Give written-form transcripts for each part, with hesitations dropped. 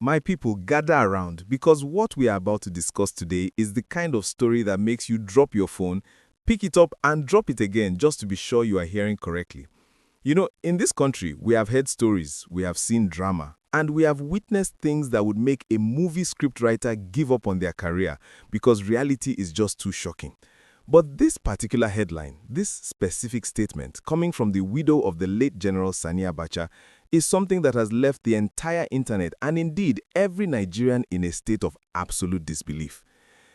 My people, gather around because what we are about to discuss today is the kind of story that makes you drop your phone, pick it up, and drop it again just to be sure you are hearing correctly. In this country, we have heard stories, we have seen drama, and we have witnessed things that would make a movie scriptwriter give up on their career because reality is just too shocking. But this particular headline, this specific statement, coming from the widow of the late General Sani Abacha, is something that has left the entire internet and indeed every Nigerian in a state of absolute disbelief.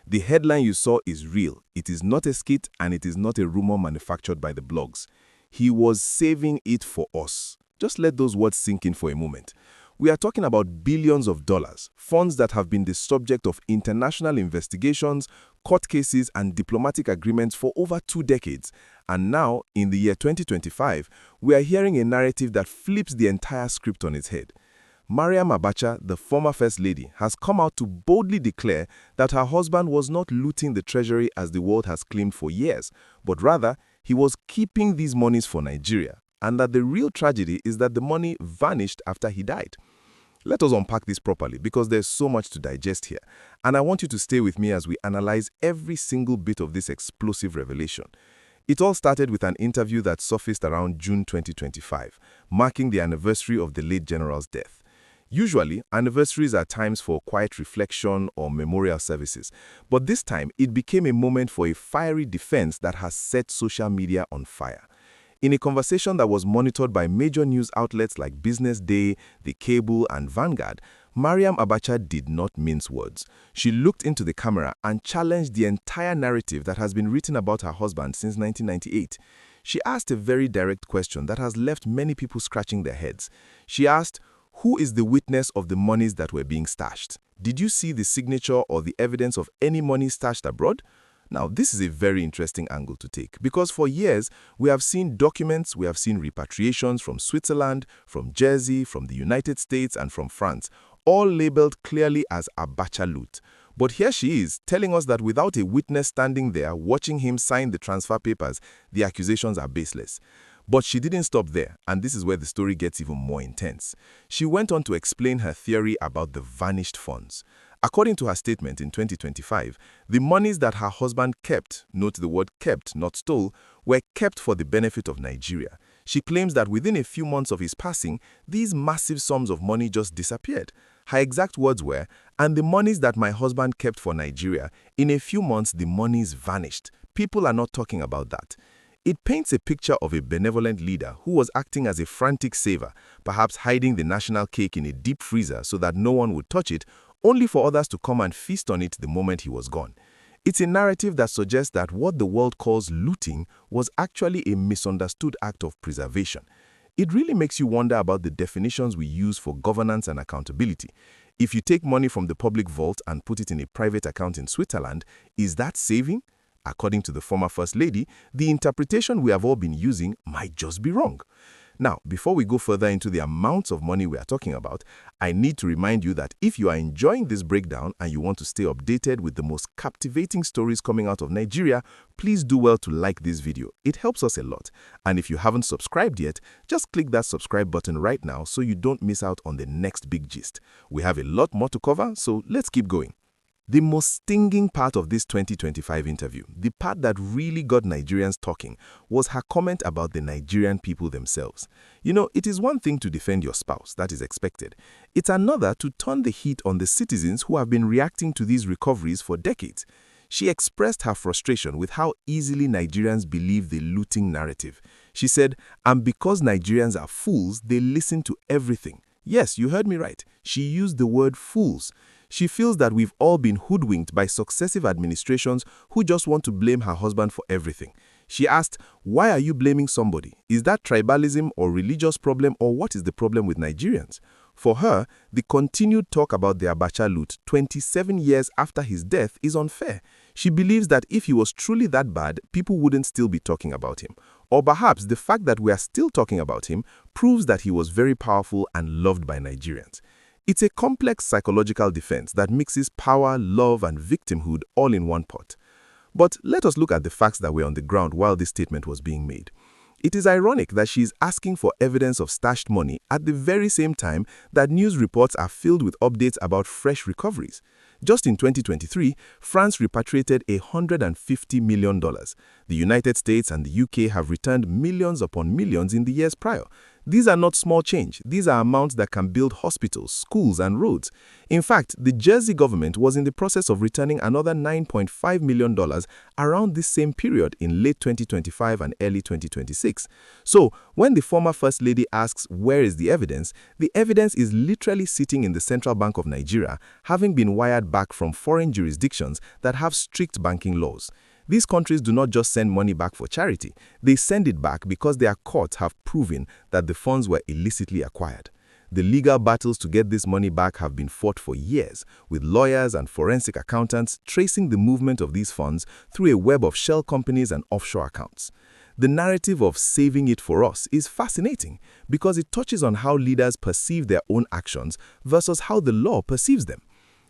The headline you saw is real, it is not a skit, and it is not a rumor manufactured by the blogs. He was saving it for us. Just let those words sink in for a moment. We are talking about billions of dollars, funds that have been the subject of international investigations, court cases, and diplomatic agreements for over 2 decades. And now, in the year 2025, we are hearing a narrative that flips the entire script on its head. Maryam Abacha, the former First Lady, has come out to boldly declare that her husband was not looting the treasury as the world has claimed for years, but rather, he was keeping these monies for Nigeria, and that the real tragedy is that the money vanished after he died. Let us unpack this properly because there's so much to digest here, and I want you to stay with me as we analyze every single bit of this explosive revelation. It all started with an interview that surfaced around June 2025, marking the anniversary of the late general's death. Usually, anniversaries are times for quiet reflection or memorial services, but this time it became a moment for a fiery defense that has set social media on fire. In a conversation that was monitored by major news outlets like Business Day, The Cable, and Vanguard, Maryam Abacha did not mince words. She looked into the camera and challenged the entire narrative that has been written about her husband since 1998. She asked a very direct question that has left many people scratching their heads. She asked, "Who is the witness of the monies that were being stashed? Did you see the signature or the evidence of any money stashed abroad?" Now, this is a very interesting angle to take because for years, we have seen documents, we have seen repatriations from Switzerland, from Jersey, from the United States, and from France, all labeled clearly as Abacha loot. But here she is, telling us that without a witness standing there watching him sign the transfer papers, the accusations are baseless. But she didn't stop there, and this is where the story gets even more intense. She went on to explain her theory about the vanished funds. According to her statement in 2025, the monies that her husband kept, note the word kept, not stole, were kept for the benefit of Nigeria. She claims that within a few months of his passing, these massive sums of money just disappeared. Her exact words were, "And the monies that my husband kept for Nigeria, in a few months the monies vanished. People are not talking about that." It paints a picture of a benevolent leader who was acting as a frantic saver, perhaps hiding the national cake in a deep freezer so that no one would touch it, only for others to come and feast on it the moment he was gone. It's a narrative that suggests that what the world calls looting was actually a misunderstood act of preservation. It really makes you wonder about the definitions we use for governance and accountability. If you take money from the public vault and put it in a private account in Switzerland, is that saving? According to the former First Lady, the interpretation we have all been using might just be wrong. Now, before we go further into the amounts of money we are talking about, I need to remind you that if you are enjoying this breakdown and you want to stay updated with the most captivating stories coming out of Nigeria, please do well to like this video. It helps us a lot. And if you haven't subscribed yet, just click that subscribe button right now so you don't miss out on the next big gist. We have a lot more to cover, so let's keep going. The most stinging part of this 2025 interview, the part that really got Nigerians talking, was her comment about the Nigerian people themselves. It is one thing to defend your spouse, that is expected. It's another to turn the heat on the citizens who have been reacting to these recoveries for decades. She expressed her frustration with how easily Nigerians believe the looting narrative. She said, "And because Nigerians are fools, they listen to everything." Yes, you heard me right. She used the word fools. She feels that we've all been hoodwinked by successive administrations who just want to blame her husband for everything. She asked, "Why are you blaming somebody? Is that tribalism or religious problem, or what is the problem with Nigerians?" For her, the continued talk about the Abacha loot 27 years after his death is unfair. She believes that if he was truly that bad, people wouldn't still be talking about him. Or perhaps the fact that we are still talking about him proves that he was very powerful and loved by Nigerians. It's a complex psychological defense that mixes power, love, and victimhood all in one pot. But let us look at the facts that were on the ground while this statement was being made. It is ironic that she is asking for evidence of stashed money at the very same time that news reports are filled with updates about fresh recoveries. Just in 2023, France repatriated $150 million. The United States and the UK have returned millions upon millions in the years prior. These are not small change. These are amounts that can build hospitals, schools, and roads. In fact, the Jersey government was in the process of returning another $9.5 million around this same period in late 2025 and early 2026. So, when the former First Lady asks, where is the evidence is literally sitting in the Central Bank of Nigeria, having been wired back from foreign jurisdictions that have strict banking laws. These countries do not just send money back for charity, they send it back because their courts have proven that the funds were illicitly acquired. The legal battles to get this money back have been fought for years, with lawyers and forensic accountants tracing the movement of these funds through a web of shell companies and offshore accounts. The narrative of saving it for us is fascinating because it touches on how leaders perceive their own actions versus how the law perceives them.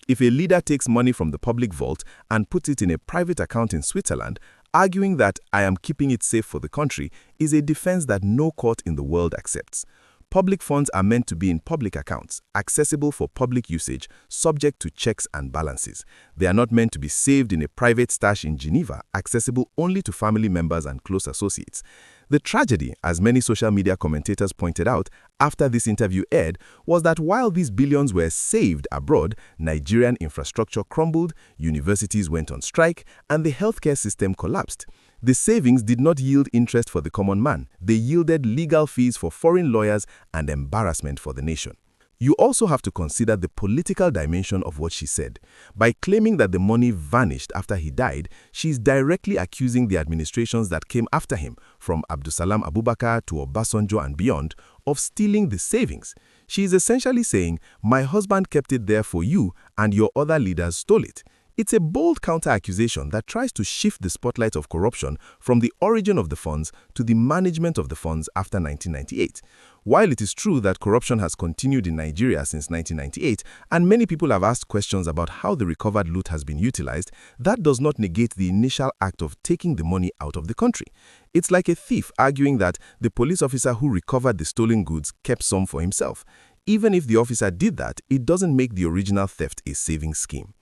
If a leader takes money from the public vault and puts it in a private account in Switzerland, arguing that I am keeping it safe for the country is a defense that no court in the world accepts. Public funds are meant to be in public accounts, accessible for public usage, subject to checks and balances. They are not meant to be saved in a private stash in Geneva, accessible only to family members and close associates. The tragedy, as many social media commentators pointed out after this interview aired, was that while these billions were saved abroad, Nigerian infrastructure crumbled, universities went on strike, and the healthcare system collapsed. The savings did not yield interest for the common man. They yielded legal fees for foreign lawyers and embarrassment for the nation. You also have to consider the political dimension of what she said. By claiming that the money vanished after he died, she is directly accusing the administrations that came after him, from Abdulsalam Abubakar to Obasanjo and beyond, of stealing the savings. She is essentially saying, my husband kept it there for you and your other leaders stole it. It's a bold counter-accusation that tries to shift the spotlight of corruption from the origin of the funds to the management of the funds after 1998. While it is true that corruption has continued in Nigeria since 1998, and many people have asked questions about how the recovered loot has been utilized, that does not negate the initial act of taking the money out of the country. It's like a thief arguing that the police officer who recovered the stolen goods kept some for himself. Even if the officer did that, it doesn't make the original theft a saving scheme.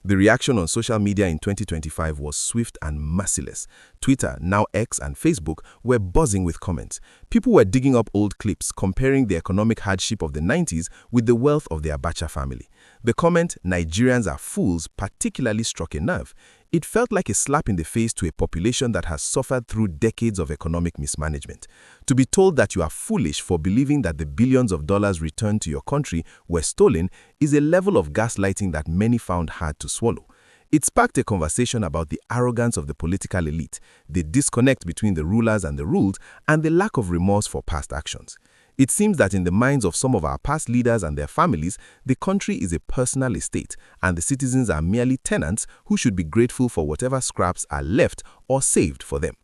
The reaction on social media in 2025 was swift and merciless. Twitter, now X, and Facebook were buzzing with comments. People were digging up old clips, comparing the economic hardship of the 90s with the wealth of the Abacha family. The comment, "Nigerians are fools," particularly struck a nerve. It felt like a slap in the face to a population that has suffered through decades of economic mismanagement. To be told that you are foolish for believing that the billions of dollars returned to your country were stolen is a level of gaslighting that many found hard to swallow. It sparked a conversation about the arrogance of the political elite, the disconnect between the rulers and the ruled, and the lack of remorse for past actions. It seems that in the minds of some of our past leaders and their families, the country is a personal estate, and the citizens are merely tenants who should be grateful for whatever scraps are left or saved for them.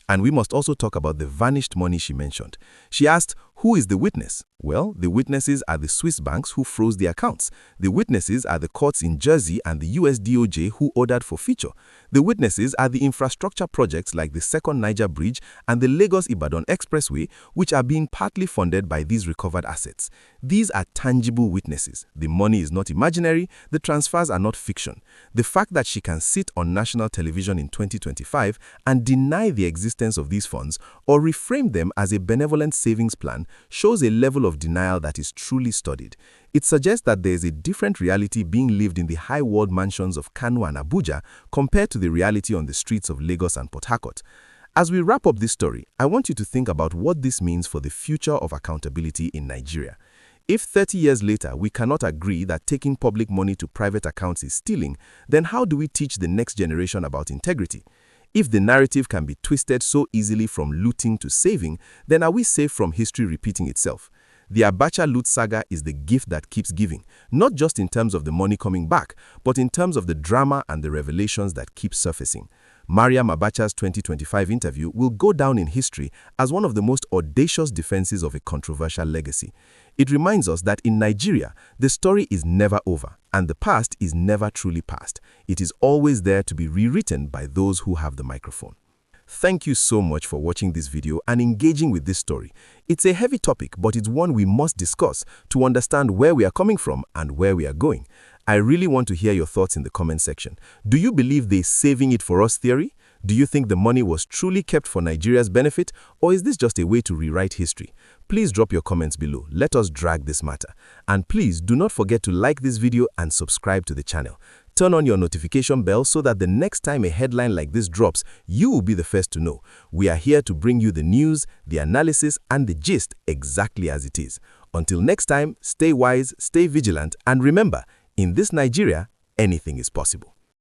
And we must also talk about the vanished money she mentioned. She asked, who is the witness? Well, the witnesses are the Swiss banks who froze the accounts. The witnesses are the courts in Jersey and the US DOJ who ordered forfeiture. The witnesses are the infrastructure projects like the Second Niger Bridge and the Lagos-Ibadan Expressway, which are being partly funded by these recovered assets. These are tangible witnesses. The money is not imaginary, the transfers are not fiction. The fact that she can sit on national television in 2025 and deny the existence of these funds or reframe them as a benevolent savings plan shows a level of denial that is truly studied. It suggests that there is a different reality being lived in the high-walled mansions of Kano and Abuja compared to the reality on the streets of Lagos and Port Harcourt. As we wrap up this story, I want you to think about what this means for the future of accountability in Nigeria. If 30 years later we cannot agree that taking public money to private accounts is stealing, then how do we teach the next generation about integrity? If the narrative can be twisted so easily from looting to saving, then are we safe from history repeating itself? The Abacha loot saga is the gift that keeps giving, not just in terms of the money coming back, but in terms of the drama and the revelations that keep surfacing. Maryam Abacha's 2025 interview will go down in history as one of the most audacious defenses of a controversial legacy. It reminds us that in Nigeria, the story is never over, and the past is never truly past. It is always there to be rewritten by those who have the microphone. Thank you so much for watching this video and engaging with this story. It's a heavy topic, but it's one we must discuss to understand where we are coming from and where we are going. I really want to hear your thoughts in the comment section. Do you believe the saving it for us theory? Do you think the money was truly kept for Nigeria's benefit, or is this just a way to rewrite history? Please drop your comments below. Let us drag this matter. And please do not forget to like this video and subscribe to the channel. Turn on your notification bell so that the next time a headline like this drops, you will be the first to know. We are here to bring you the news, the analysis, and the gist exactly as it is. Until next time, stay wise, stay vigilant, and remember, in this Nigeria, anything is possible.